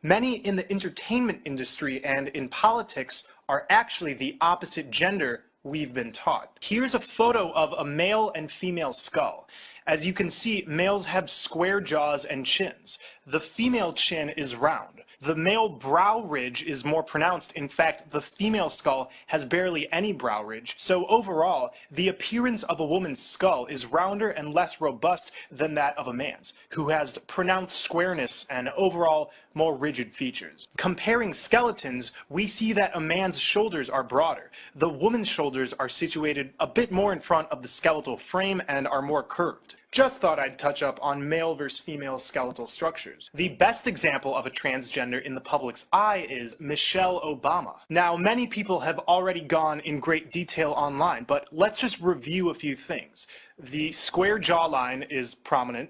Many in the entertainment industry and in politics are actually the opposite gender we've been taught. Here's a photo of a male and female skull. As you can see, males have square jaws and chins. The female chin is round. The male brow ridge is more pronounced. In fact, the female skull has barely any brow ridge. So overall, the appearance of a woman's skull is rounder and less robust than that of a man's, who has pronounced squareness and overall more rigid features. Comparing skeletons, we see that a man's shoulders are broader. The woman's shoulders are situated a bit more in front of the skeletal frame and are more curved. Just thought I'd touch up on male versus female skeletal structures. The best example of a transgender in the public's eye is Michelle Obama. Now, many people have already gone in great detail online, but let's just review a few things. The square jawline is prominent.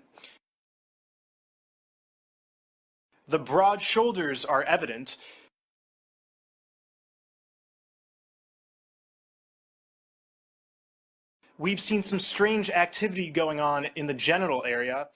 The broad shoulders are evident. We've seen some strange activity going on in the genital area.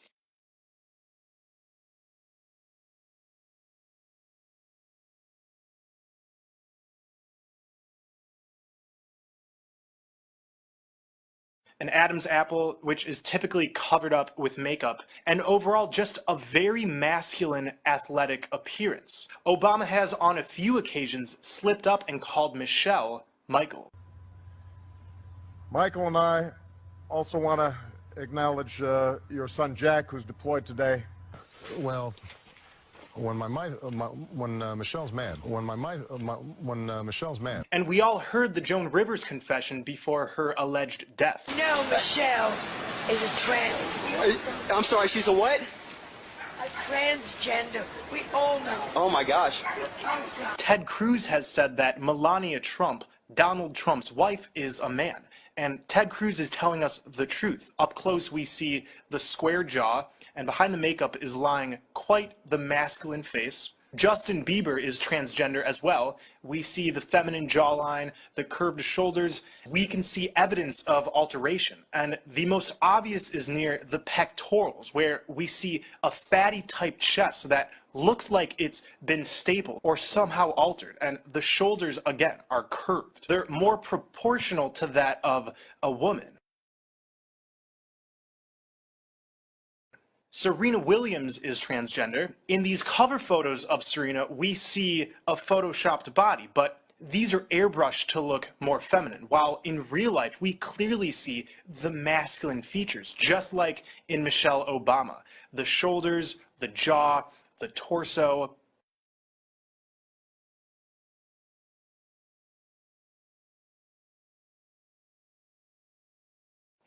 An Adam's apple, which is typically covered up with makeup, and overall just a very masculine, athletic appearance. Obama has on a few occasions slipped up and called Michelle Michael. Michael and I also want to acknowledge your son Jack, who's deployed today. Well, when Michelle's mad, when Michelle's mad. And we all heard the Joan Rivers confession before her alleged death. No, Michelle is a trans. I'm sorry, she's a what? A transgender. We all know. Oh my gosh. Ted Cruz has said that Melania Trump, Donald Trump's wife, is a man. And Ted Cruz is telling us the truth. Up close we see the square jaw, and behind the makeup is lying quite the masculine face. Justin Bieber is transgender as well. We see the feminine jawline, the curved shoulders. We can see evidence of alteration. And the most obvious is near the pectorals, where we see a fatty type chest that looks like it's been stapled or somehow altered. And the shoulders, again, are curved. They're more proportional to that of a woman. Serena Williams is transgender. In these cover photos of Serena, we see a photoshopped body, but these are airbrushed to look more feminine, while in real life, we clearly see the masculine features, just like in Michelle Obama. The shoulders, the jaw, the torso.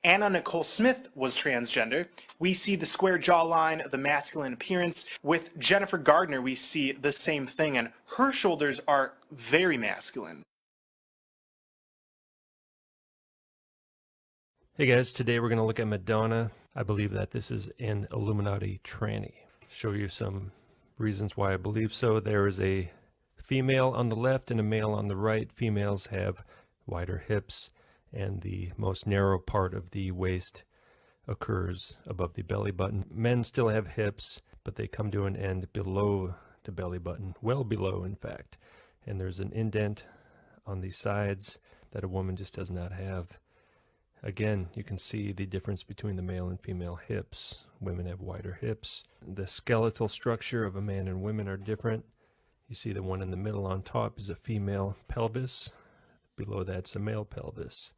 Anna Nicole Smith was transgender. We see the square jawline, the masculine appearance. With Jennifer Gardner, we see the same thing, and her shoulders are very masculine. Hey guys, today we're going to look at Madonna. I believe that this is an Illuminati tranny. Show you some reasons why I believe so. There is a female on the left and a male on the right. Females have wider hips, and the most narrow part of the waist occurs above the belly button. Men still have hips, but they come to an end below the belly button, well below in fact. And there's an indent on the sides that a woman just does not have. Again, you can see the difference between the male and female hips. Women have wider hips. The skeletal structure of a man and women are different. You see the one in the middle on top is a female pelvis. Below that's a male pelvis.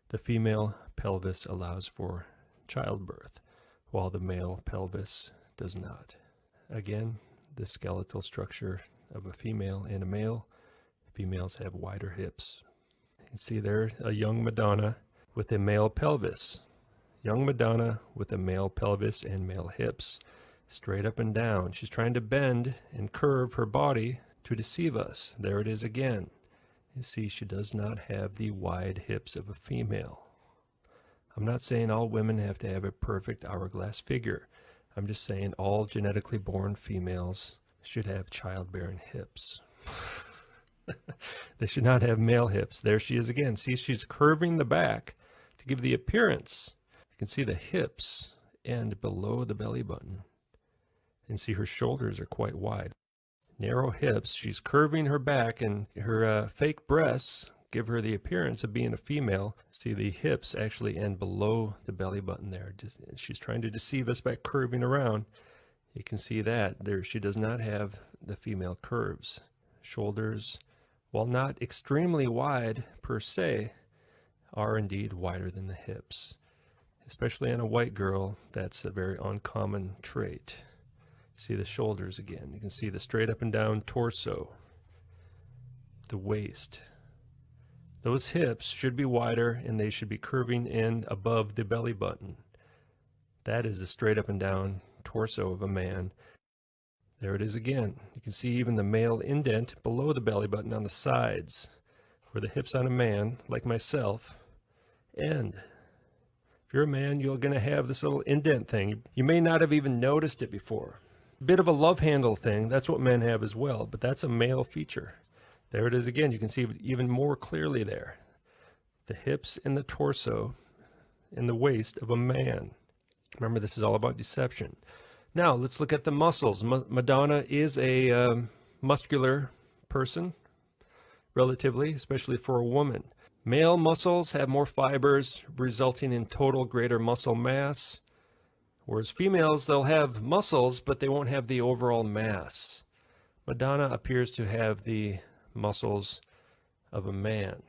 The female pelvis allows for childbirth, while the male pelvis does not. Again, the skeletal structure of a female and a male. Females have wider hips. You see there a young Madonna with a male pelvis. Young Madonna with a male pelvis and male hips, straight up and down. She's trying to bend and curve her body to deceive us. There it is again. You see, she does not have the wide hips of a female. I'm not saying all women have to have a perfect hourglass figure. I'm just saying all genetically born females should have childbearing hips. They should not have male hips. There she is again. See, she's curving the back to give the appearance. You can see the hips end below the belly button. And see, her shoulders are quite wide. narrow hips. She's curving her back, and her fake breasts give her the appearance of being a female. See, the hips actually end below the belly button there. She's trying to deceive us by curving around. You can see that there, she does not have the female curves. Shoulders, while not extremely wide per se, are indeed wider than the hips. Especially in a white girl, that's a very uncommon trait. See the shoulders again. You can see the straight up and down torso, the waist. Those hips should be wider, and they should be curving in above the belly button. That is the straight up and down torso of a man. There it is again. You can see even the male indent below the belly button on the sides, where the hips on a man, like myself, end. If you're a man, you're going to have this little indent thing. You may not have even noticed it before. A bit of a love handle thing, that's what men have as well, but that's a male feature. There it is again. You can see it even more clearly there. The hips and the torso and the waist of a man. Remember, this is all about deception. Now, let's look at the muscles. Madonna is a muscular person, relatively, especially for a woman. Male muscles have more fibers, resulting in total greater muscle mass, whereas females, they'll have muscles, but they won't have the overall mass. Madonna appears to have the muscles of a man.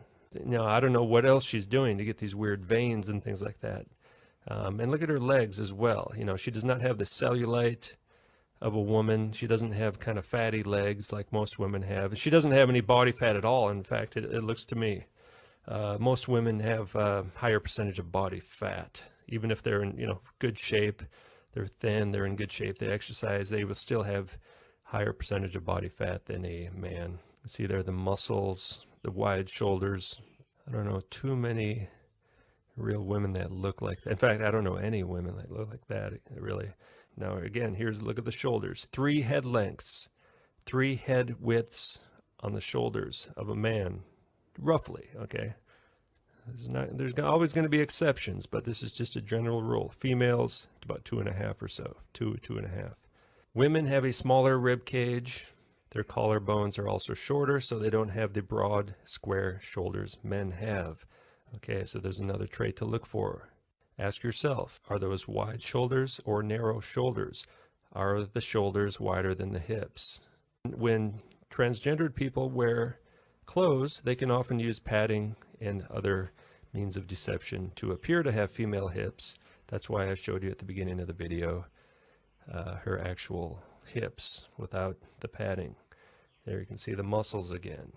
Now, I don't know what else she's doing to get these weird veins and things like that. And look at her legs as well. You know, she does not have the cellulite of a woman. She doesn't have kind of fatty legs like most women have. She doesn't have any body fat at all. In fact, it looks to me. Most women have a higher percentage of body fat. Even if they're in, good shape, they're thin, they're in good shape, they exercise, they will still have higher percentage of body fat than a man. You see there the muscles, the wide shoulders. I don't know too many real women that look like that. In fact, I don't know any women that look like that, really. Now, again, look at the shoulders. 3 head lengths, 3 head widths on the shoulders of a man, roughly, okay? There's always going to be exceptions, but this is just a general rule. Females, about 2.5 or so, 2.5. Women have a smaller rib cage. Their collarbones are also shorter, so they don't have the broad, square shoulders men have. Okay, so there's another trait to look for. Ask yourself, are those wide shoulders or narrow shoulders? Are the shoulders wider than the hips? When transgendered people wear clothes, they can often use padding and other means of deception to appear to have female hips. That's why I showed you at the beginning of the video her actual hips without the padding. There you can see the muscles again.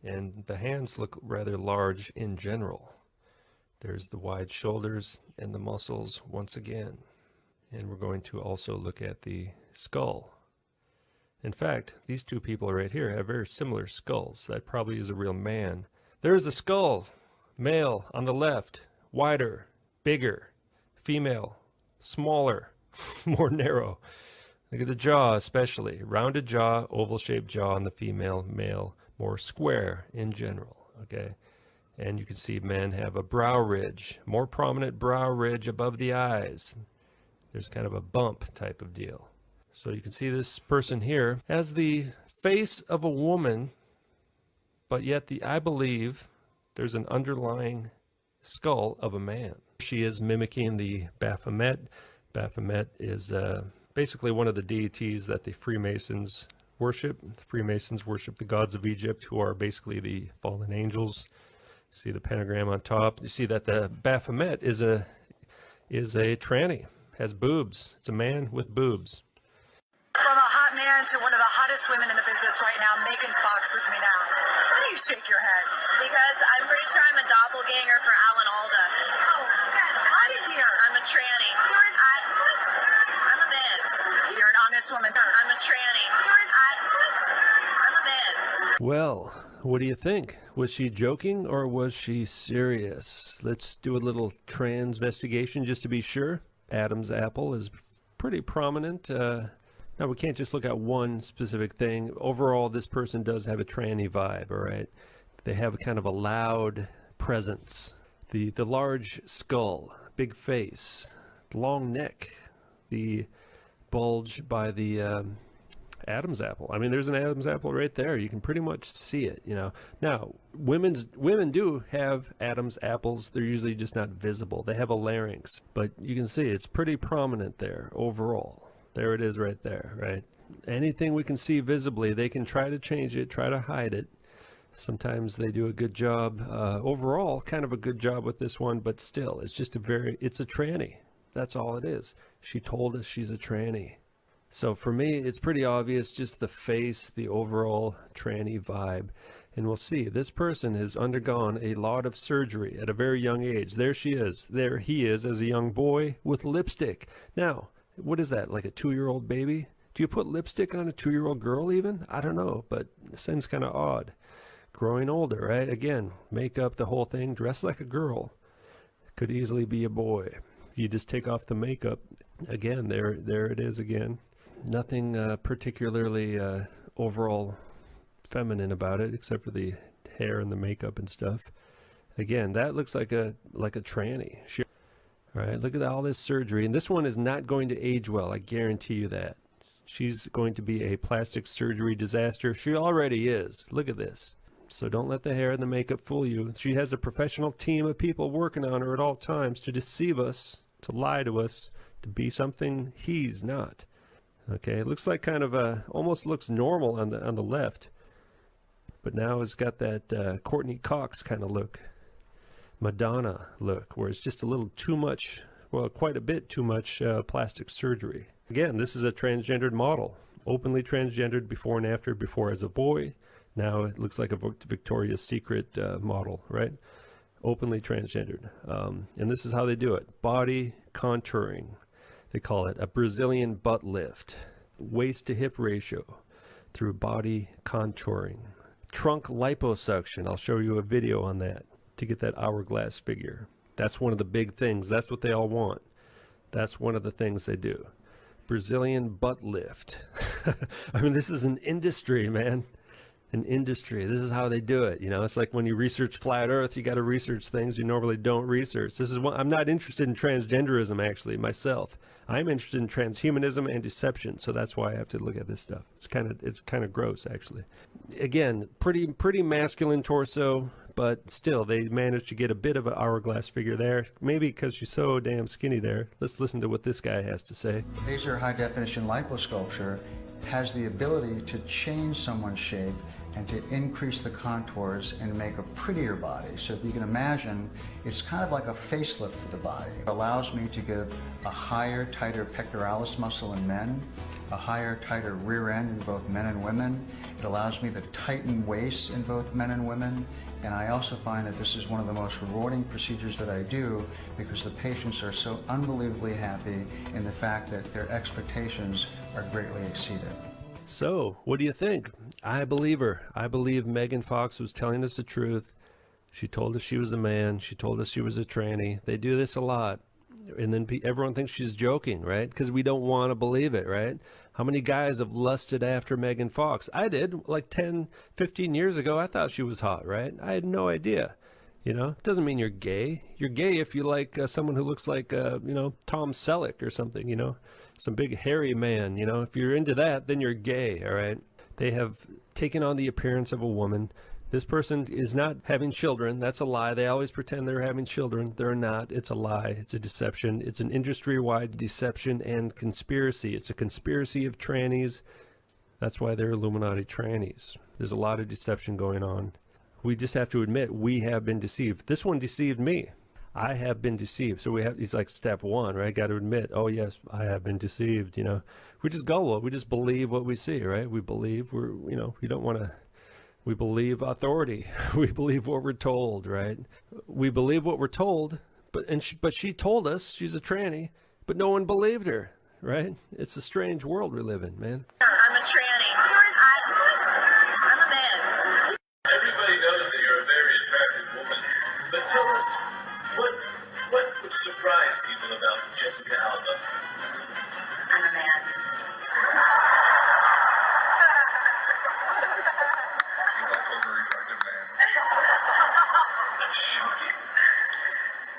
And the hands look rather large in general. There's the wide shoulders and the muscles once again. And we're going to also look at the skull. In fact, these two people right here have very similar skulls. That probably is a real man. There's the skull. Male on the left, wider, bigger. Female, smaller, more narrow. Look at the jaw especially. Rounded jaw, oval-shaped jaw on the female. Male, more square in general, okay? And you can see men have a brow ridge, more prominent brow ridge above the eyes. There's kind of a bump type of deal. So you can see this person here has the face of a woman, but yet I believe there's an underlying skull of a man. She is mimicking the Baphomet. Baphomet is basically one of the deities that the Freemasons worship. The Freemasons worship the gods of Egypt, who are basically the fallen angels. See the pentagram on top. You see that the Baphomet is a tranny, has boobs. It's a man with boobs. From a hot man to one of the hottest women in the business right now, Megan Fox with me now. Why do you shake your head? Because I'm pretty sure I'm a doppelganger for Alan Alda. Oh, I'm here. I'm a tranny. I'm a man. You're an honest woman. I'm a tranny. I'm a man. Well, what do you think? Was she joking or was she serious? Let's do a little transvestigation just to be sure. Adam's apple is pretty prominent. Now, we can't just look at one specific thing. Overall, this person does have a tranny vibe, all right? They have a kind of a loud presence. The large skull, big face, long neck, the bulge by the Adam's apple. I mean, there's an Adam's apple right there. You can pretty much see it, you know. Now, women do have Adam's apples. They're usually just not visible. They have a larynx, but you can see it's pretty prominent there overall. There it is right there, right? Anything we can see visibly, they can try to change it, try to hide it. Sometimes they do a good job. Overall, kind of a good job with this one, but still, it's just it's a tranny. That's all it is. She told us she's a tranny. So for me, it's pretty obvious, just the face, the overall tranny vibe. And we'll see, this person has undergone a lot of surgery at a very young age. There she is. There he is as a young boy with lipstick. Now, what is that, like a 2-year-old baby? Do you put lipstick on a 2-year-old girl even? I don't know, but it seems kind of odd. Growing older, right? Again, makeup, the whole thing, dressed like a girl. Could easily be a boy. You just take off the makeup. Again, there it is again. Nothing particularly overall feminine about it, except for the hair and the makeup and stuff. Again, that looks like a tranny. All right, look at all this surgery. And this one is not going to age well, I guarantee you that. She's going to be a plastic surgery disaster. She already is. Look at this. So don't let the hair and the makeup fool you. She has a professional team of people working on her at all times to deceive us, to lie to us, to be something he's not. Okay, it looks like kind of almost looks normal on the left, but now it's got that Courtney Cox kind of look, Madonna look, where it's just a little too much, well, quite a bit too much plastic surgery. Again, this is a transgendered model, openly transgendered before and after. Before as a boy, now it looks like a Victoria's Secret model, right? Openly transgendered. And this is how they do it. Body contouring. They call it a Brazilian butt lift. Waist to hip ratio through body contouring. Trunk liposuction. I'll show you a video on that to get that hourglass figure. That's one of the big things. That's what they all want. That's one of the things they do. Brazilian butt lift. I mean, this is an industry, man. An industry. This is how they do it. You know, it's like when you research flat earth, you got to research things you normally don't research. This is what I'm not interested in transgenderism, actually, myself. I'm interested in transhumanism and deception, so that's why I have to look at this stuff. It's kind of gross, actually. Again, pretty masculine torso, but still they managed to get a bit of an hourglass figure there. Maybe because she's so damn skinny there. Let's listen to what this guy has to say. Laser high definition liposculpture has the ability to change someone's shape and to increase the contours and make a prettier body. So if you can imagine, it's kind of like a facelift for the body. It allows me to give a higher, tighter pectoralis muscle in men, a higher, tighter rear end in both men and women. It allows me to tighten waists in both men and women. And I also find that this is one of the most rewarding procedures that I do because the patients are so unbelievably happy in the fact that their expectations are greatly exceeded. So, what do you think? I believe her. I believe Megan Fox was telling us the truth. She told us she was a man. She told us she was a tranny. They do this a lot. And then everyone thinks she's joking, right? Because we don't want to believe it, right? How many guys have lusted after Megan Fox? I did, like 10, 15 years ago. I thought she was hot, right? I had no idea. You know, it doesn't mean you're gay. You're gay if you like someone who looks like, you know, Tom Selleck or something, you know, some big hairy man. You know, if you're into that, then you're gay, all right? They have taken on the appearance of a woman. This person is not having children. That's a lie. They always pretend they're having children. They're not. It's a lie. It's a deception. It's an industry-wide deception and conspiracy. It's a conspiracy of trannies. That's why they're Illuminati trannies. There's a lot of deception going on. We just have to admit we have been deceived. This one deceived me. I have been deceived. So it's like step one, right? Got to admit, oh yes, I have been deceived. You know, we just gullible. We just believe what we see, right? We believe we don't want to. We believe authority. We believe what we're told, right? We believe what we're told, but she told us she's a tranny, but no one believed her, right? It's a strange world we live in, man. I'm a tranny. I'm a man. Everybody knows that you're a very attractive woman, but tell us, what would surprise people about Jessica Alba? I'm a man.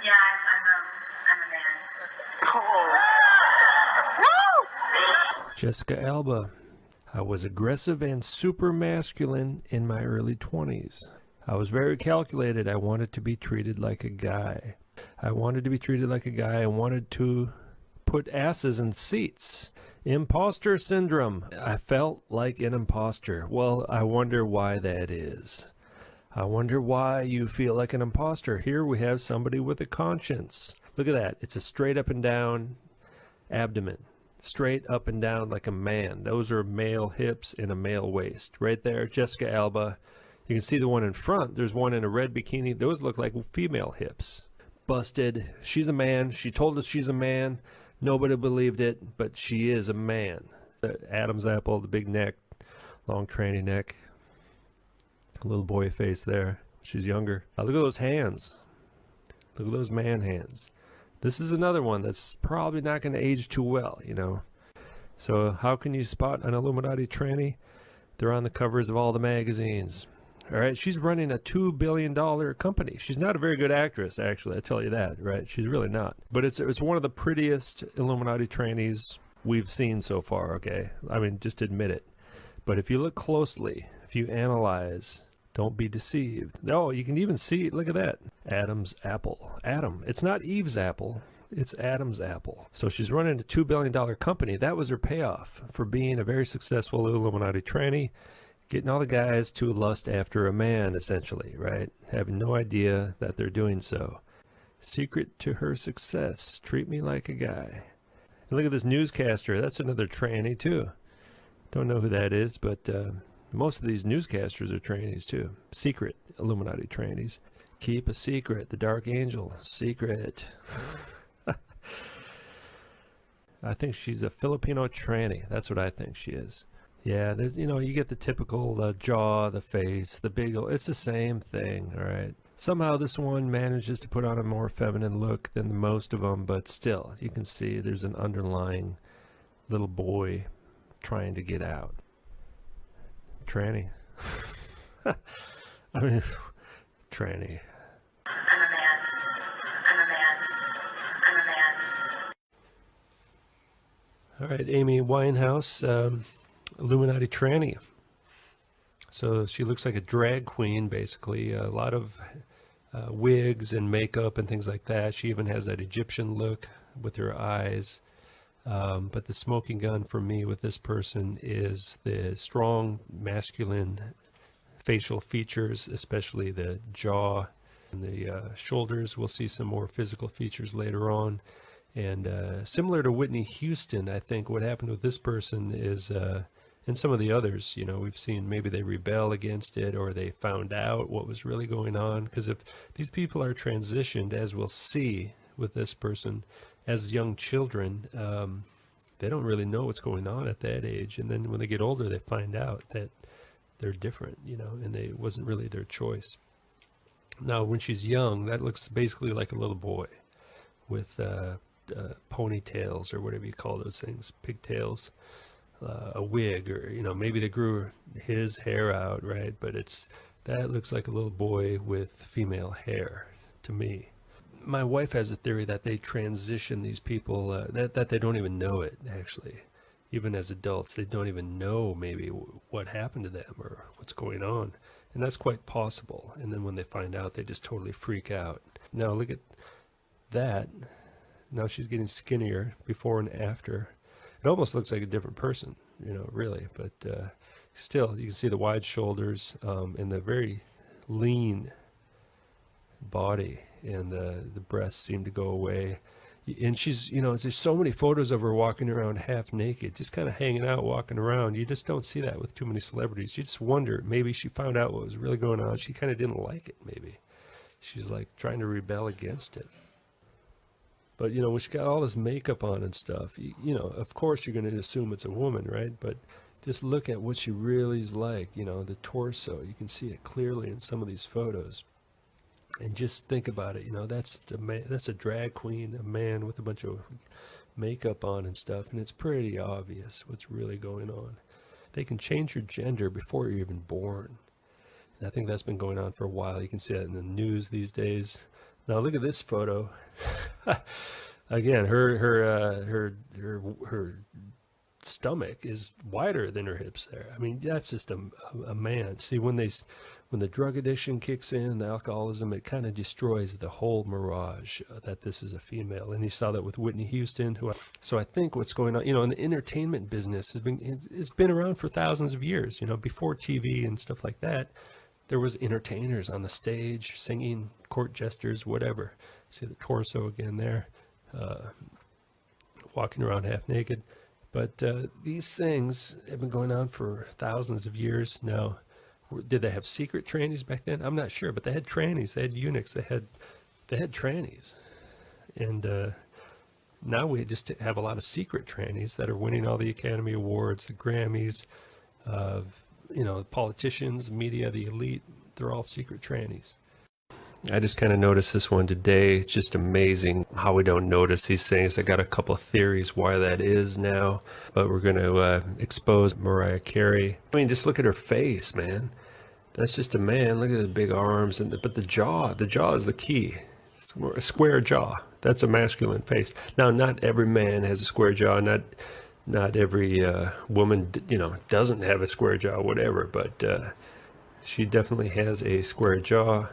Yeah, I'm a man. Jessica Alba. I was aggressive and super masculine in my early 20s. I was very calculated. I wanted to be treated like a guy. I wanted to be treated like a guy. I wanted to put asses in seats. Imposter syndrome. I felt like an imposter. Well, I wonder why that is. I wonder why you feel like an imposter. Here we have somebody with a conscience. Look at that. It's a straight up and down abdomen. Straight up and down like a man. Those are male hips and a male waist. Right there, Jessica Alba. You can see the one in front. There's one in a red bikini. Those look like female hips. Busted. She's a man. She told us she's a man. Nobody believed it, but she is a man. The Adam's apple, the big neck, long tranny neck. A little boy face there. She's younger. Look at those hands. Look at those man hands. This is another one that's probably not going to age too well, you know. So how can you spot an Illuminati tranny? They're on the covers of all the magazines. All right, she's running a $2 billion company. She's not a very good actress, actually, I tell you that, right? She's really not. But it's one of the prettiest Illuminati trannies we've seen so far, okay? I mean, just admit it. But if you look closely, if you analyze, don't be deceived. No, you can even see, look at that. Adam's apple. Adam. It's not Eve's apple. It's Adam's apple. So she's running a $2 billion company. That was her payoff for being a very successful Illuminati tranny. Getting all the guys to lust after a man, essentially, right? Having no idea that they're doing so. Secret to her success. Treat me like a guy. And look at this newscaster. That's another tranny, too. Don't know who that is, but most of these newscasters are trannies, too. Secret Illuminati trannies. Keep a secret. The Dark Angel. Secret. I think she's a Filipino tranny. That's what I think she is. Yeah, there's, you know, you get the typical jaw, the face, the big, it's the same thing, all right? Somehow this one manages to put on a more feminine look than most of them, but still, you can see there's an underlying little boy trying to get out. Tranny. I mean, tranny. I'm a man. I'm a man. I'm a man. All right, Amy Winehouse, Illuminati tranny. So she looks like a drag queen, basically. A lot of wigs and makeup and things like that. She even has that Egyptian look with her eyes. But the smoking gun for me with this person is the strong masculine facial features, especially the jaw and the shoulders. We'll see some more physical features later on. And similar to Whitney Houston, I think what happened with this person is, and some of the others, you know, we've seen maybe they rebel against it or they found out what was really going on. Because if these people are transitioned, as we'll see with this person, as young children, they don't really know what's going on at that age. And then when they get older, they find out that they're different, you know, and it wasn't really their choice. Now, when she's young, that looks basically like a little boy with ponytails or whatever you call those things, pigtails, a wig, or, you know, maybe they grew his hair out, right? But that looks like a little boy with female hair to me. My wife has a theory that they transition these people, that they don't even know it, actually. Even as adults, they don't even know maybe what happened to them or what's going on. And that's quite possible. And then when they find out, they just totally freak out. Now look at that. Now she's getting skinnier before and after. It almost looks like a different person, you know, really. But still, you can see the wide shoulders and the very lean body, and the breasts seem to go away. And she's, you know, there's so many photos of her walking around half naked, just kind of hanging out, walking around. You just don't see that with too many celebrities. You just wonder, maybe she found out what was really going on. She kind of didn't like it, maybe. She's like trying to rebel against it. But, you know, when she got all this makeup on and stuff, you know, of course you're going to assume it's a woman, right? But just look at what she really is like, you know, the torso. You can see it clearly in some of these photos. And just think about it, you know, that's a drag queen, a man with a bunch of makeup on and stuff, and it's pretty obvious what's really going on. They can change your gender before you're even born. And I think that's been going on for a while. You can see that in the news these days. Now look at this photo. Again, her stomach is wider than her hips there. I mean, that's just a man. See, when the drug addiction kicks in, the alcoholism, it kind of destroys the whole mirage that this is a female. And you saw that with Whitney Houston. So I think what's going on, in the entertainment business it's been around for thousands of years. Before TV and stuff like that, there was entertainers on the stage singing, court jesters, whatever. See the torso again there, walking around half naked. But these things have been going on for thousands of years now. Did they have secret trannies back then? I'm not sure, but they had trannies, they had eunuchs, they had trannies. And now we just have a lot of secret trannies that are winning all the Academy Awards, the Grammys, politicians, media, the elite, they're all secret trannies. I just kind of noticed this one today. It's just amazing how we don't notice these things. I got a couple of theories why that is now, but we're going to expose Mariah Carey. I mean, just look at her face, man. That's just a man. Look at the big arms, but the jaw is the key. A square jaw. That's a masculine face. Now, not every man has a square jaw. Not every woman, doesn't have a square jaw, whatever. But she definitely has a square jaw.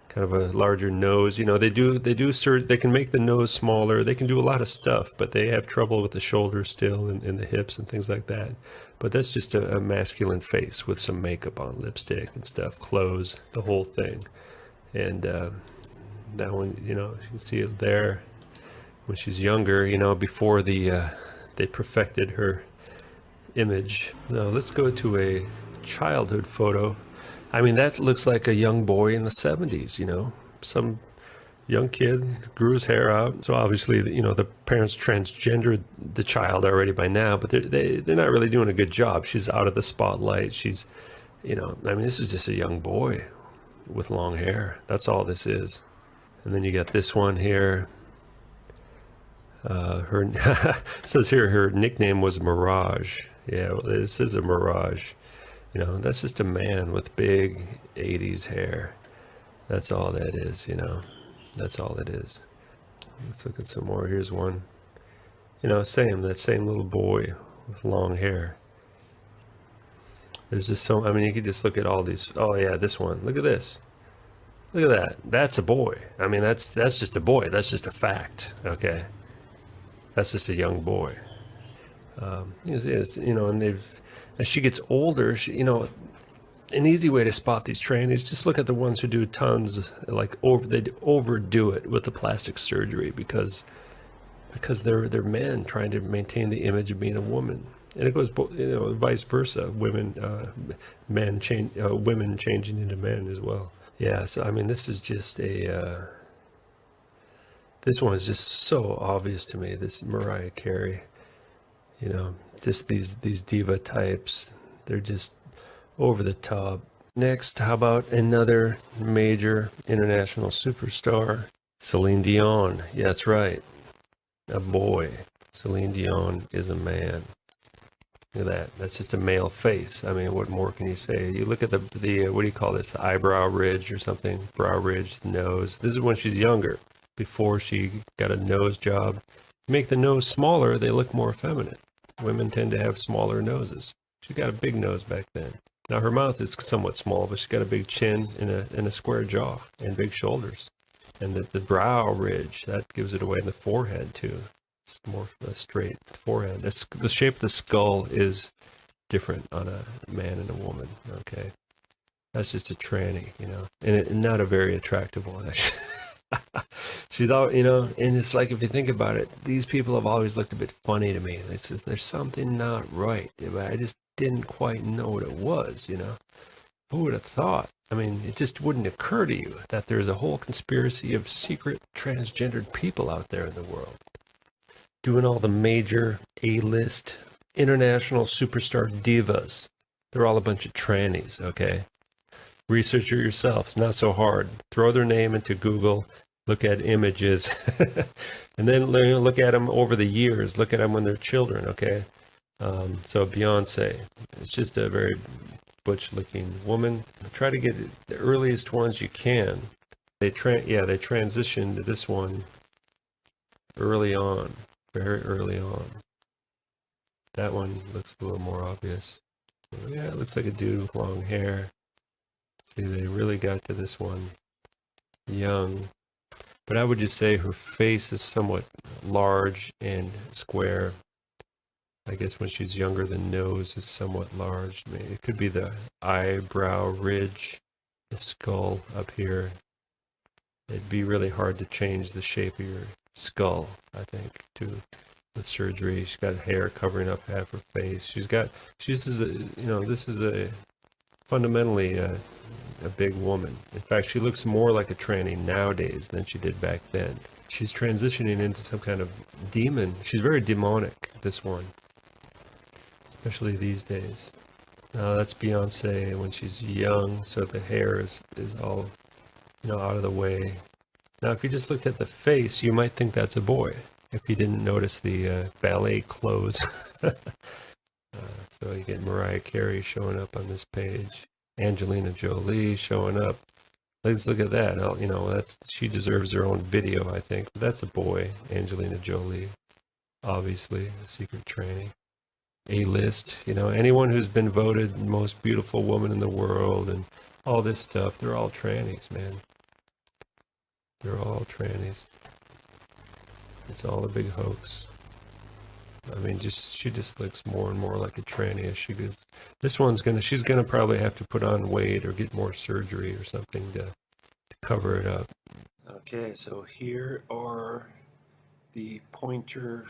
Kind of a larger nose. They can make the nose smaller. They can do a lot of stuff, but they have trouble with the shoulders still and the hips and things like that. But that's just a masculine face with some makeup on, lipstick and stuff, clothes, the whole thing. And that one, you can see it there when she's younger, before they perfected her image. Now let's go to a childhood photo. I mean, that looks like a young boy in the 70s, some young kid grew his hair out. So obviously, the parents transgendered the child already by now, but they're not really doing a good job. She's out of the spotlight. She's, this is just a young boy with long hair. That's all this is. And then you got this one here. It says here her nickname was Mirage. Yeah, well, this is a mirage. That's just a man with big 80s hair. That's all that is, That's all it is. Let's look at some more. Here's one. That same little boy with long hair. There's just you could just look at all these. Oh yeah, this one. Look at this. Look at that. That's a boy. I mean, that's just a boy. That's just a fact. Okay. That's just a young boy. And as she gets older, an easy way to spot these trannies, just look at the ones who do tons, they overdo it with the plastic surgery because they're men trying to maintain the image of being a woman. And it goes, vice versa. Women changing into men as well. Yeah, so this is just this one is just so obvious to me. This Mariah Carey, just these diva types, they're just over the top. Next, how about another major international superstar, Celine Dion? Yeah, that's right, a boy. Celine Dion is a man. Look at that. That's just a male face. What more can you say? You look at the what do you call this? The eyebrow ridge or something? Brow ridge, the nose. This is when she's younger, before she got a nose job. Make the nose smaller, they look more feminine. Women tend to have smaller noses. She got a big nose back then. Now her mouth is somewhat small, but she's got a big chin and a square jaw and big shoulders. And the brow ridge, that gives it away in the forehead too. It's more straight forehead. The shape of the skull is different on a man and a woman. Okay, that's just a tranny, and not a very attractive one. Actually. She's all, and it's like, if you think about it, these people have always looked a bit funny to me. It's just, there's something not right. I just didn't quite know what it was, Who would have thought? It just wouldn't occur to you that there's a whole conspiracy of secret transgendered people out there in the world, doing all the major A-list international superstar divas. They're all a bunch of trannies, okay? Research it yourself. It's not so hard. Throw their name into Google, look at images, and then look at them over the years. Look at them when they're children, okay? So Beyonce, it's just a very butch-looking woman. Try to get the earliest ones you can. They transitioned to this one early on, very early on. That one looks a little more obvious. Yeah, it looks like a dude with long hair. See, they really got to this one young. But I would just say her face is somewhat large and square. I guess when she's younger, the nose is somewhat large. Maybe it could be the eyebrow ridge, the skull up here. It'd be really hard to change the shape of your skull, I think, with surgery. She's got hair covering up half her face. This is a fundamentally a big woman. In fact, she looks more like a tranny nowadays than she did back then. She's transitioning into some kind of demon. She's very demonic, this one, especially these days. Now that's Beyonce when she's young, so the hair is all, out of the way. Now, if you just looked at the face, you might think that's a boy, if you didn't notice the ballet clothes. So you get Mariah Carey showing up on this page. Angelina Jolie showing up. Let's look at that. She deserves her own video, I think. But that's a boy, Angelina Jolie. Obviously, a secret tranny. A-list, anyone who's been voted most beautiful woman in the world and all this stuff, they're all trannies, man. They're all trannies. It's all a big hoax. I mean, she just looks more and more like a tranny as she goes. She's gonna probably have to put on weight or get more surgery or something to cover it up. Okay, so here are the Pointer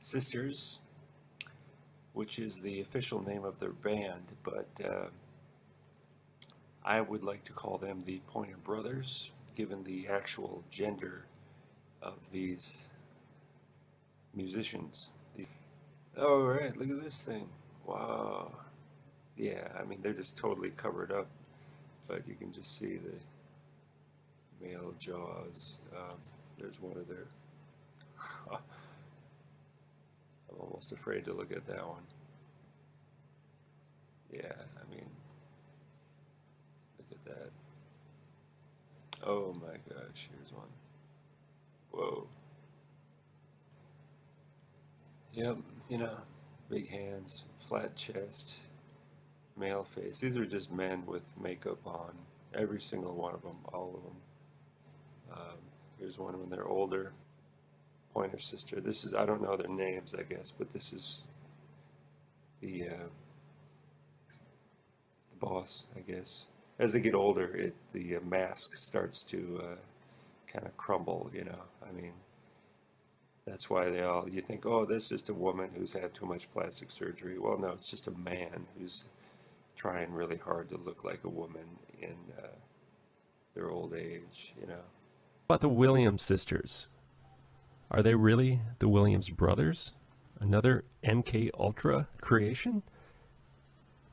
Sisters, which is the official name of their band, but I would like to call them the Pointer Brothers, given the actual gender of these musicians. Oh, right, look at this thing. Wow. Yeah, I mean, they're just totally covered up, but you can just see the male jaws. There's one of their... I'm almost afraid to look at that one. Yeah, I mean, look at that. Oh my gosh, here's one. Whoa. Yep, big hands, flat chest, male face. These are just men with makeup on. Every single one of them, all of them. Here's one when they're older. Pointer sister. This is, I don't know their names, I guess, but this is the boss, I guess. As they get older, the mask starts to kind of crumble, I mean, that's why you think, oh, this is just a woman who's had too much plastic surgery. Well, no, it's just a man who's trying really hard to look like a woman in their old age, What about the Williams sisters? Are they really the Williams brothers? Another MK Ultra creation?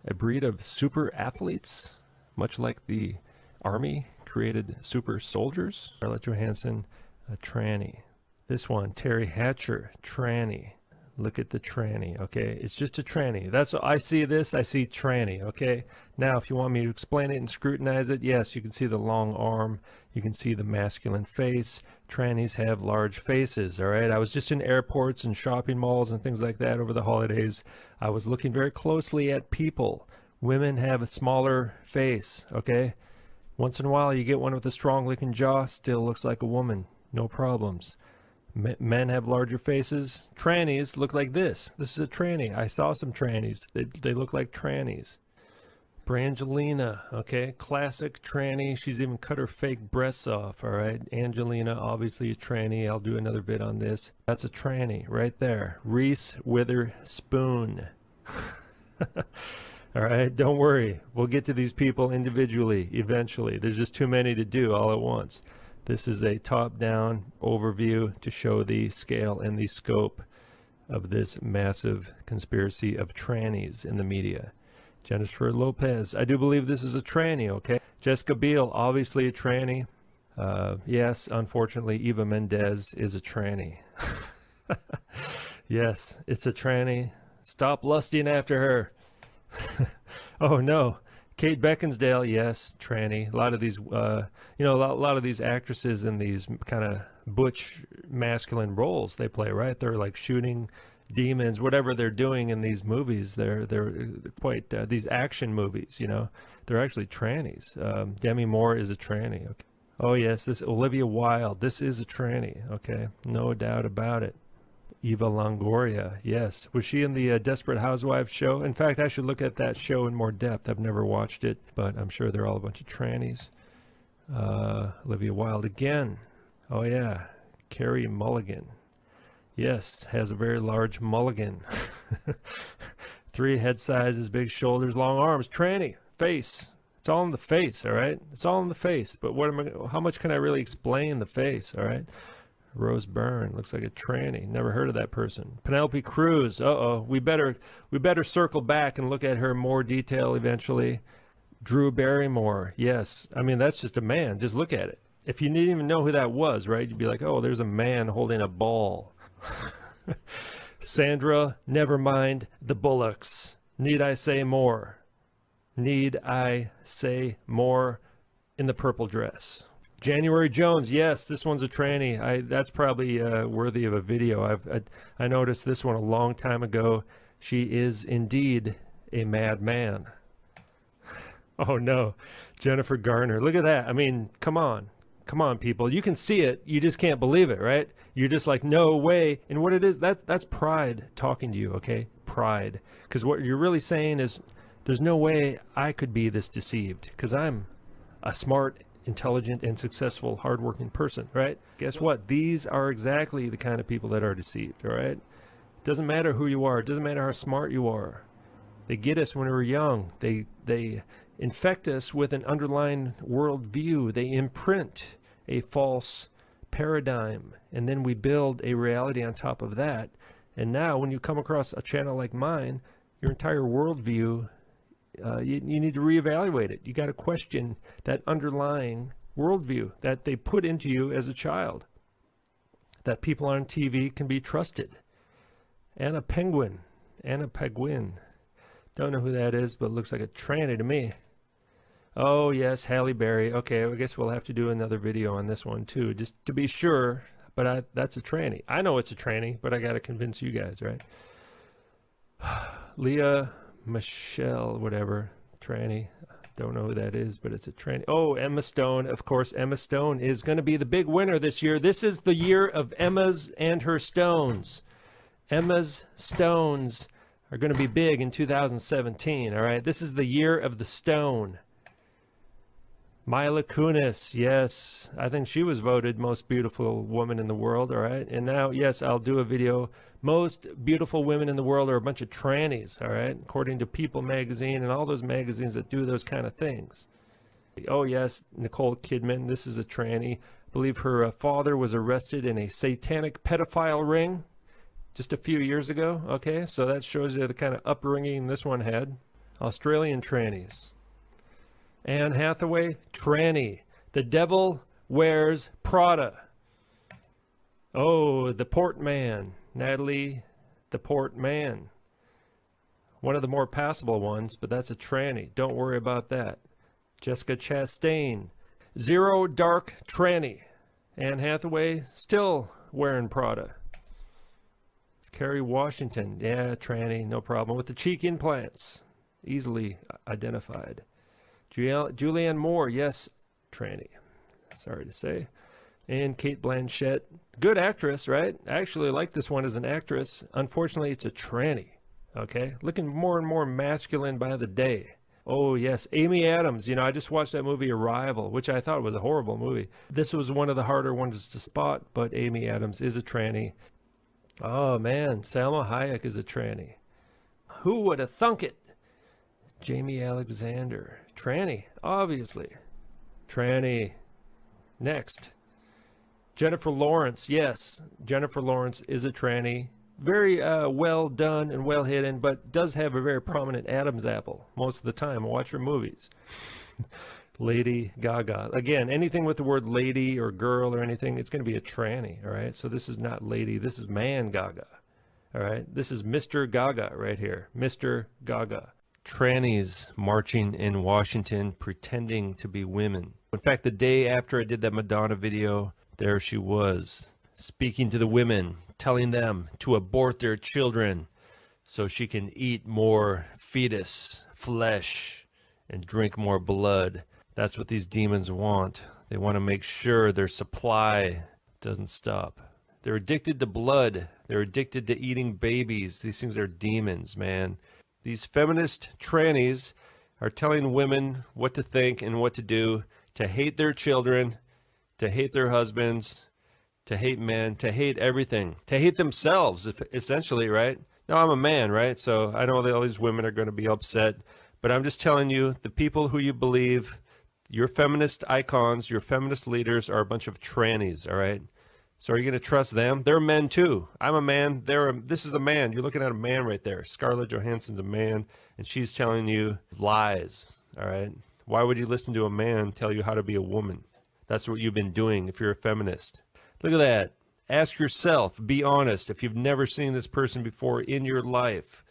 A breed of super athletes, much like the Army created super soldiers? Scarlett Johansson, a tranny. This one, Terry Hatcher, tranny. Look at the tranny, okay? It's just a tranny. That's I see this, I see tranny, okay? Now, if you want me to explain it and scrutinize it, yes, you can see the long arm. You can see the masculine face. Trannies have large faces, all right? I was just in airports and shopping malls and things like that over the holidays. I was looking very closely at people. Women have a smaller face, okay? Once in a while, you get one with a strong-looking jaw, still looks like a woman. No problems. Men have larger faces. Trannies look like this. This is a tranny. I saw some trannies. They look like trannies. Brangelina, okay, classic tranny. She's even cut her fake breasts off, all right? Angelina, obviously a tranny. I'll do another vid on this. That's a tranny right there. Reese Witherspoon. All right, don't worry. We'll get to these people individually eventually. There's just too many to do all at once. This is a top-down overview to show the scale and the scope of this massive conspiracy of trannies in the media. Jennifer Lopez, I do believe this is a tranny, okay? Jessica Biel, obviously a tranny. Yes, unfortunately, Eva Mendes is a tranny. Yes, it's a tranny. Stop lusting after her. Oh, no. Kate Beckinsale, yes, tranny. A lot of these, a lot of these actresses in these kind of butch masculine roles they play, right? They're like shooting demons, whatever they're doing in these movies. They're quite these action movies, you know. They're actually trannies. Demi Moore is a tranny. Okay. Oh yes, this Olivia Wilde. This is a tranny. Okay, no doubt about it. Eva Longoria, yes. Was she in the Desperate Housewives show? In fact, I should look at that show in more depth. I've never watched it, but I'm sure they're all a bunch of trannies. Olivia Wilde again. Oh yeah, Carey Mulligan. Yes, has a very large mulligan. 3 head sizes, big shoulders, long arms. Tranny, face. It's all in the face, all right? It's all in the face. But how much can I really explain the face, all right? Rose Byrne looks like a tranny. Never heard of that person. Penelope Cruz. We better circle back and look at her in more detail eventually. Drew Barrymore. Yes. I mean, that's just a man. Just look at it. If you didn't even know who that was, right? You'd be like, oh, there's a man holding a ball. Sandra, never mind the Bullocks. Need I say more? Need I say more in the purple dress? January Jones, yes, this one's a tranny. That's probably worthy of a video. I noticed this one a long time ago. She is indeed a madman. Oh no, Jennifer Garner. Look at that. I mean, come on, people. You can see it. You just can't believe it, right? You're just like, no way. And what it is, that's pride talking to you, okay? Pride. Because what you're really saying is, there's no way I could be this deceived, because I'm a smart, intelligent, and successful, hardworking person, right? Guess what? These are exactly the kind of people that are deceived, all right? Doesn't matter who you are. It doesn't matter how smart you are. They get us when we're young. They infect us with an underlying worldview. They imprint a false paradigm, and then we build a reality on top of that. And now when you come across a channel like mine, your entire worldview, you need to reevaluate it. You got to question that underlying worldview that they put into you as a child, that people on TV can be trusted. Anna Penguin. Don't know who that is, but it looks like a tranny to me. Oh yes, Halle Berry. Okay, I guess we'll have to do another video on this one too, just to be sure. But that's a tranny. I know it's a tranny, but I got to convince you guys, right? Leah Michelle, whatever, tranny. Don't know who that is, but it's a tranny. Oh, Emma Stone. Of course, Emma Stone is going to be the big winner this year. This is the year of Emmas and her stones. Emma's stones are going to be big in 2017, all right? This is the year of the stone. Mila Kunis, yes, I think she was voted most beautiful woman in the world, all right? And now, yes, I'll do a video. Most beautiful women in the world are a bunch of trannies, all right? According to People magazine and all those magazines that do those kind of things. Oh, yes, Nicole Kidman, this is a tranny. I believe her father was arrested in a satanic pedophile ring just a few years ago, okay? So that shows you the kind of upbringing this one had. Australian trannies. Anne Hathaway, tranny. The Devil Wears Prada. Oh, the Portman. Natalie, the Portman. One of the more passable ones, but that's a tranny. Don't worry about that. Jessica Chastain. Zero Dark Tranny. Anne Hathaway, still wearing Prada. Kerry Washington, yeah, tranny, no problem. With the cheek implants, easily identified. Julianne Moore, yes, tranny. Sorry to say. And Cate Blanchett, good actress, right? I actually like this one as an actress. Unfortunately, it's a tranny, okay? Looking more and more masculine by the day. Oh, yes, Amy Adams. You know, I just watched that movie Arrival, which I thought was a horrible movie. This was one of the harder ones to spot, but Amy Adams is a tranny. Oh, man, Salma Hayek is a tranny. Who would have thunk it? Jamie Alexander. Tranny, obviously. Tranny. Next. Jennifer Lawrence. Yes, Jennifer Lawrence is a tranny. Very well done and well hidden, but does have a very prominent Adam's apple most of the time. Watch her movies. Lady Gaga. Again, anything with the word lady or girl or anything, it's going to be a tranny, all right? So this is not lady. This is man Gaga, all right? This is Mr. Gaga right here. Mr. Gaga. Trannies marching in Washington pretending to be women. In fact, the day after I did that Madonna video, there she was, speaking to the women, telling them to abort their children so she can eat more fetus flesh and drink more blood. That's what these demons want. They want to make sure their supply doesn't stop. They're addicted to blood. They're addicted to eating babies. These things are demons, man. These feminist trannies are telling women what to think and what to do, to hate their children, to hate their husbands, to hate men, to hate everything, to hate themselves, essentially, right? Now, I'm a man, right? So I know that all these women are going to be upset, but I'm just telling you, the people who you believe, your feminist icons, your feminist leaders are a bunch of trannies, all right? So are you going to trust them? They're men too. I'm a man. This is a man. You're looking at a man right there. Scarlett Johansson's a man, and she's telling you lies, all right? Why would you listen to a man tell you how to be a woman? That's what you've been doing if you're a feminist. Look at that. Ask yourself, be honest, if you've never seen this person before in your life.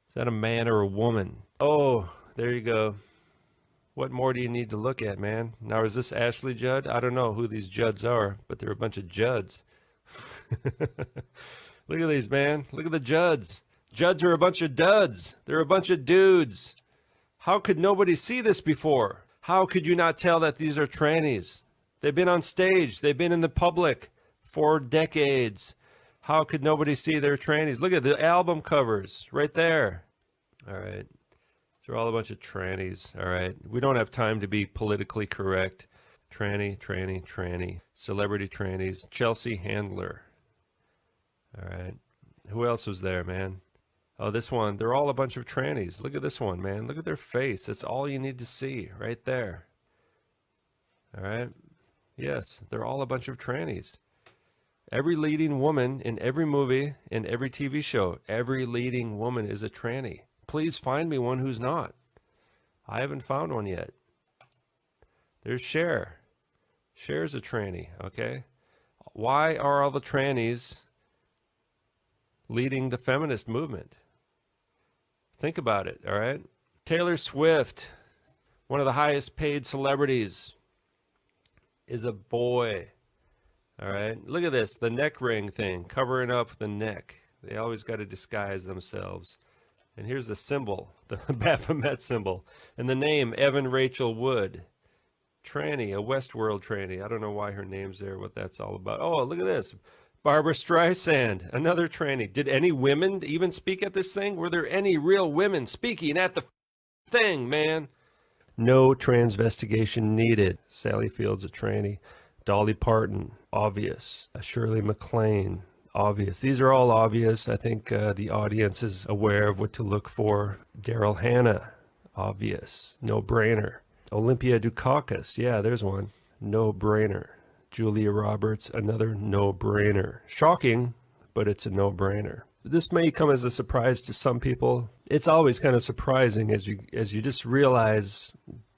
Is that a man or a woman? Oh, there you go. What more do you need to look at, man? Now, is this Ashley Judd? I don't know who these Judds are, but they're a bunch of Judds. Look at these, man. Look at the Judds. Judds are a bunch of duds. They're a bunch of dudes. How could nobody see this before? How could you not tell that these are trannies? They've been on stage. They've been in the public for decades. How could nobody see they're trannies? Look at the album covers right there. All right. They're all a bunch of trannies, all right? We don't have time to be politically correct. Tranny, tranny, tranny. Celebrity trannies. Chelsea Handler. All right. Who else was there, man? Oh, this one. They're all a bunch of trannies. Look at this one, man. Look at their face. That's all you need to see right there. All right? Yes, they're all a bunch of trannies. Every leading woman in every movie, in every TV show, every leading woman is a tranny. Please find me one who's not. I haven't found one yet. There's Cher. Cher's a tranny, okay? Why are all the trannies leading the feminist movement? Think about it, all right? Taylor Swift, one of the highest paid celebrities, is a boy, all right? Look at this, the neck ring thing, covering up the neck. They always got to disguise themselves. And here's the symbol, the Baphomet symbol. And the name, Evan Rachel Wood. Tranny, a Westworld tranny. I don't know why her name's there, what that's all about. Oh, look at this. Barbara Streisand, another tranny. Did any women even speak at this thing? Were there any real women speaking at the thing, man? No transvestigation needed. Sally Field's a tranny. Dolly Parton, obvious. Shirley MacLaine, obvious. These are all obvious. I think the audience is aware of what to look for. Daryl Hannah, obvious. No brainer. Olympia Dukakis, yeah, there's one. No brainer. Julia Roberts, another no brainer. Shocking, but it's a no brainer. This may come as a surprise to some people. It's always kind of surprising as you just realize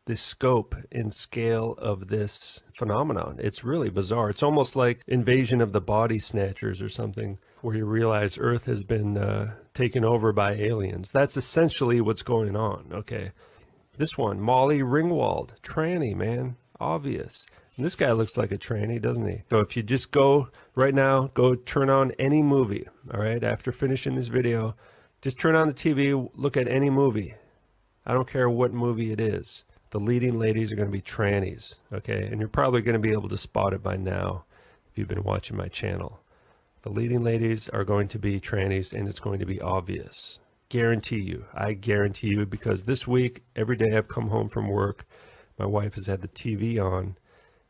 the scope and scale of this phenomenon. It's really bizarre. It's almost like Invasion of the Body Snatchers or something, where you realize Earth has been taken over by aliens. That's essentially what's going on, okay? This one, Molly Ringwald, tranny, man, obvious. And this guy looks like a tranny, doesn't he? So if you just go right now, go turn on any movie, all right? After finishing this video, just turn on the TV, look at any movie. I don't care what movie it is. The leading ladies are going to be trannies, okay? And you're probably going to be able to spot it by now if you've been watching my channel. The leading ladies are going to be trannies, and it's going to be obvious. Guarantee you. I guarantee you, because this week, every day I've come home from work, my wife has had the TV on,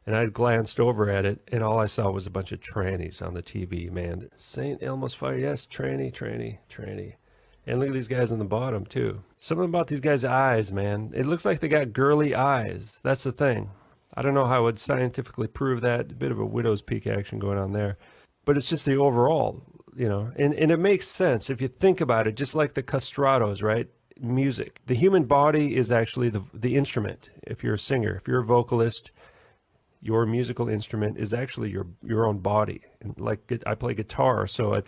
and I glanced over at it, and all I saw was a bunch of trannies on the TV, man. St. Elmo's Fire, yes, tranny, tranny, tranny. And look at these guys on the bottom, too. Something about these guys' eyes, man. It looks like they got girly eyes. That's the thing. I don't know how I would scientifically prove that. A bit of a widow's peak action going on there. But it's just the overall, you know. And it makes sense if you think about it, just like the castratos, right? Music. The human body is actually the instrument. If you're a singer, if you're a vocalist, your musical instrument is actually your own body. And like I play guitar, so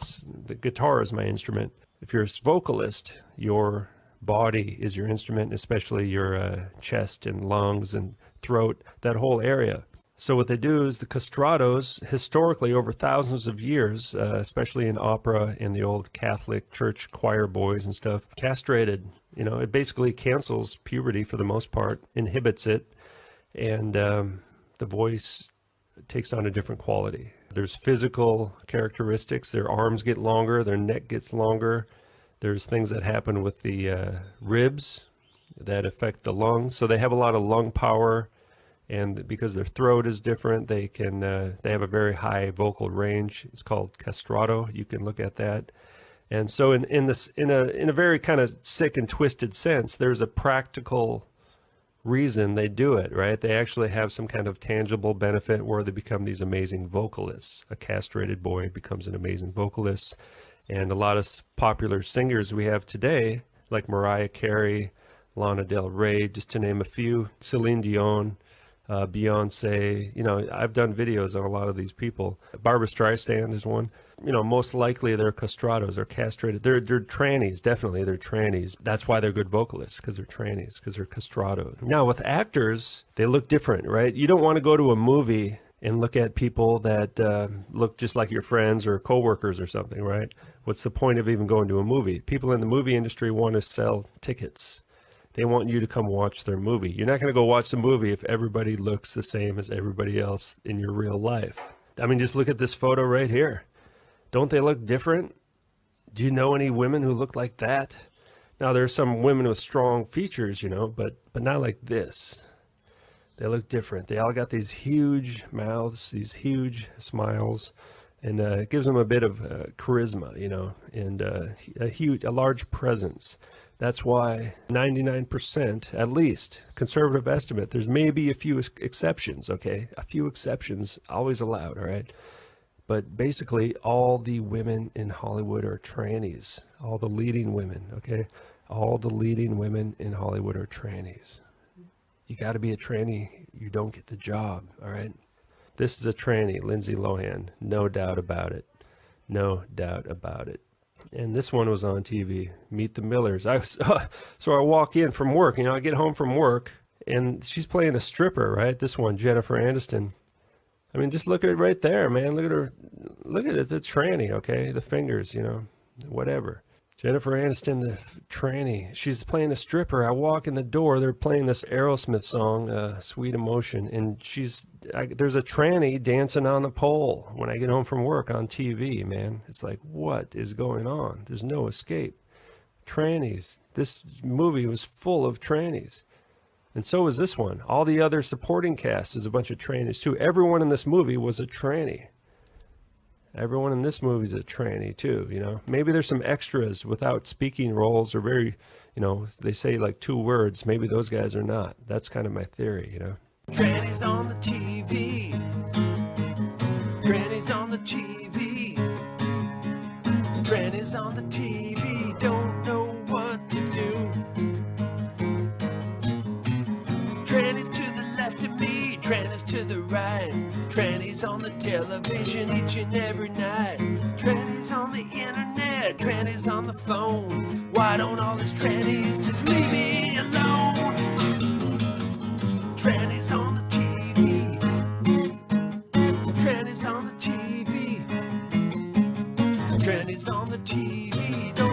the guitar is my instrument. If you're a vocalist, your body is your instrument, especially your chest and lungs and throat, that whole area. So what they do is the castratos, historically over thousands of years, especially in opera and the old Catholic church choir boys and stuff, castrated. You know, it basically cancels puberty for the most part, inhibits it, and the voice takes on a different quality. There's physical characteristics. Their arms get longer, their neck gets longer. There's things that happen with the ribs that affect the lungs. So they have a lot of lung power. And because their throat is different, they can they have a very high vocal range. It's called castrato. You can look at that. And so in a very kind of sick and twisted sense, there's a practical reason they do it, right? They actually have some kind of tangible benefit where they become these amazing vocalists. A castrated boy becomes an amazing vocalist. And a lot of popular singers we have today, like Mariah Carey, Lana Del Rey, just to name a few, Celine Dion, Beyonce, you know, I've done videos on a lot of these people. Barbra Streisand is one. You know, most likely they're castratos, they're castrated. They're trannies, definitely they're trannies. That's why they're good vocalists, because they're trannies, because they're castratos. Now with actors, they look different, right? You don't want to go to a movie and look at people that look just like your friends or coworkers or something, right? What's the point of even going to a movie? People in the movie industry want to sell tickets. They want you to come watch their movie. You're not going to go watch the movie if everybody looks the same as everybody else in your real life. I mean, just look at this photo right here. Don't they look different? Do you know any women who look like that? Now, there's some women with strong features, you know, but not like this. They look different. They all got these huge mouths, these huge smiles, and it gives them a bit of charisma, you know, and a large presence. That's why 99%, at least, conservative estimate, there's maybe a few exceptions, okay? A few exceptions, always allowed, all right? But basically, all the women in Hollywood are trannies. All the leading women, okay? All the leading women in Hollywood are trannies. You got to be a tranny. You don't get the job, all right? This is a tranny, Lindsay Lohan. No doubt about it. No doubt about it. And this one was on TV, Meet the Millers. So I walk in from work, you know, I get home from work, and she's playing a stripper, right? This one, Jennifer Aniston. I mean, just look at it right there, man. Look at her. Look at it. The tranny, okay? The fingers, you know, whatever. Jennifer Aniston, the tranny. She's playing a stripper. I walk in the door. They're playing this Aerosmith song, Sweet Emotion. And there's a tranny dancing on the pole when I get home from work on TV, man. It's like, what is going on? There's no escape. Trannies. This movie was full of trannies. And so was this one. All the other supporting cast is a bunch of trannies, too. Everyone in this movie was a tranny. Everyone in this movie is a tranny, too, you know. Maybe there's some extras without speaking roles or very, you know, they say like 2 words. Maybe those guys are not. That's kind of my theory, you know. Trannies on the TV. Trannies on the TV. Trannies on the TV. Don't know what to do. Trannies to the left of me, trannies to the right. Trannies on the television each and every night. Trannies on the internet, trannies on the phone. Why don't all these trannies just leave me alone? Trannies on the TV. Trannies on the TV. Trannies on the TV. Don't